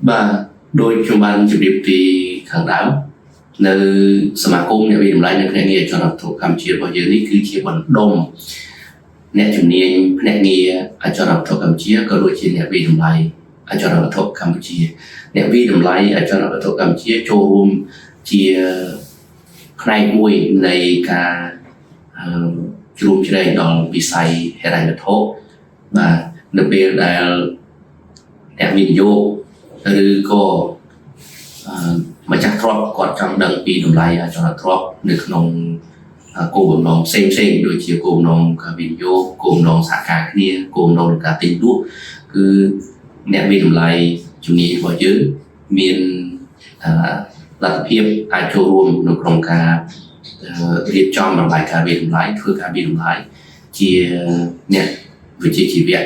và đôi trong ban chụp điệp thì khẳng đáo nơi sma công nhà vì lại những nghề cho nó thuộc Campuchia bao giờ ní cứ chỉ bằng đông nè chụp niên nè nghề cho nó thuộc Campuchia có đôi trên nhà vì lại cho nó thuộc Campuchia nè vì lại cho nó thuộc Campuchia cho hôm chia này mùi này cả chùm trên đây đó bị say hay là thốt và đặc biệt là nè mình vôឬក៏ម្ចាស់ទ្រព្យគាត់ចង់ដឹងពីតម្លៃអចលនទ្រព្យនៅក្នុងគោលបំណងផ្សេងៗដូចជាគោលបំណងការវិនិយោគគោលបំណងសហការគ្នាគោលបំណងការទិញលក់គឺអ្នកមានតម្លៃជំនាញរបស់យើងមានលទ្ធភាពអាចចូលរួមនៅក្នុងការរៀបចំរបាយការណ៍វិតម្លៃធ្វើការវិតម្លៃជាអ្នកវិជ្ជាជីវៈឯ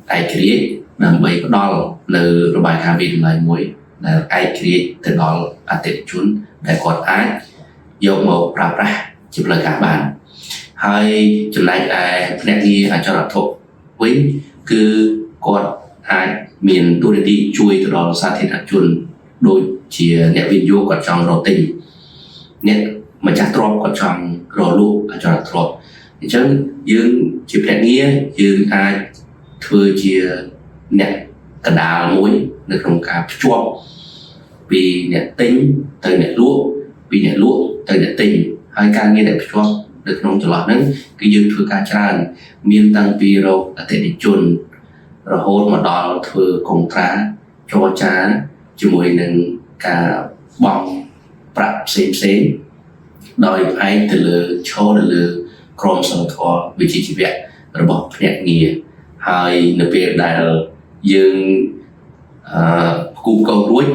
ករាជ្យដើម្បីផ្ដល់នៅរបាយការណ៍វិតម្លៃមួយដែលឯករាជ្យទៅដល់អតិថិជនដែលគាត់អាចយកមកប្រើប្រាស់ជាផ្លូវការបានហើយចំណែកឯភ្នាក់ងារអចលនវត្ថុវិញគឺគាត់អាចមានទូរនីតិជួយទៅដល់សាធារណជនដូចជាអ្នកវិនិយោគគាត់ចង់រកទិញអ្នកម្ចាស់ទ្រព្យគាត់ចង់រកលក់អចលនទ្រព្យអញ្ចឹងយើងជាភ្នាក់ងារយើងអាចធ្វើជាអ្នកកណ្ដាលមួយនៅក្នុងការភ្ជាប់ពីអ្នកទិញទៅអ្នកលក់ពីអ្នកលក់ទៅអ្នកទិញហើយការងារដែលភ្ជាប់នៅក្នុងចន្លោះហ្នឹងគឺយើងធ្វើការច្រើនមានតាំងពីរកអតិថិជនរហូតមកដល់ធ្វើកុងត្រាចរចាជាមួយនឹងការបង់ប្រាក់ផ្សេងដោយផ្អែកទៅលើឈរទៅលើក្រមសីលធម៌វិជ្ជាជីវៈរបស់ភ្នាក់ងារហើយនៅពេលដែលយើងគូកោរួច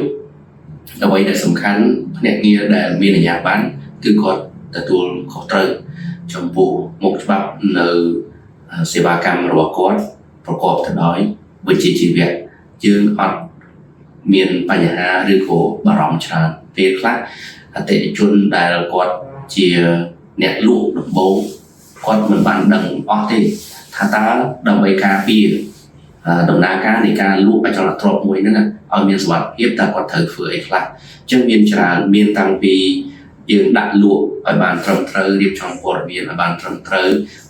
អ្វីដែលសំខាន់ភ្នាក់ងារដែលមានអាជ្ញាប័ណ្ណគឺគាត់ទទួលខុសត្រូវចំពោះមុខច្បាប់នៅសេវាកម្មរបស់គាត់ប្រកបទៅដោយវិជ្ជាជីវៈយើងអត់មានបញ្ហាឬក៏បារម្ភច្រើនពេលខ្លះអតិថិជនដែលគាត់ជាអ្នកលក់ដំបូងគាត់មិនបានដឹងអស់ទេថាតើដើម្បីការពារដំណើរការនៃការលក់អចលនទ្រព្យមួយហ្នឹងឲ្យមានសុវត្ថិភាពតើគាត់ត្រូវធ្វើអីខ្លះអញ្ចឹងមានច្រើនមានតាំងពីយើងដាក់លក់ឲ្យបានត្រឹមត្រូវរៀបចំព័ត៌មានឲ្យបានត្រឹមត្រូវ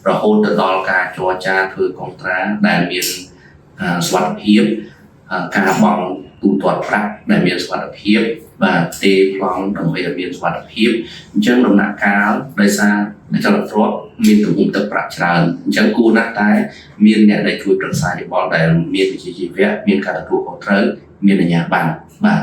រហូតទៅដល់ការចរចាធ្វើកុងត្រាដែលមានសុវត្ថិភាពការបង់ទូទាត់ប្រាក់ដែលមានសុវត្ថិភាពបាទទេប្លង់ដើម្បីឲ្យមានសុវត្ថិភាពអញ្ចឹងដំណាក់កាលដោយសារអចលនទ្រព្យមានទំហំទឹកប្រាក់ច្រើនអញ្ចឹងគួរណាស់តែមានអ្នកដែលជួយប្រឹក្សាយោបល់ដែលមានវិជ្ជាជីវៈមានការទទួលខុសត្រូវមានអាជ្ញាប័ណ្ណបាទ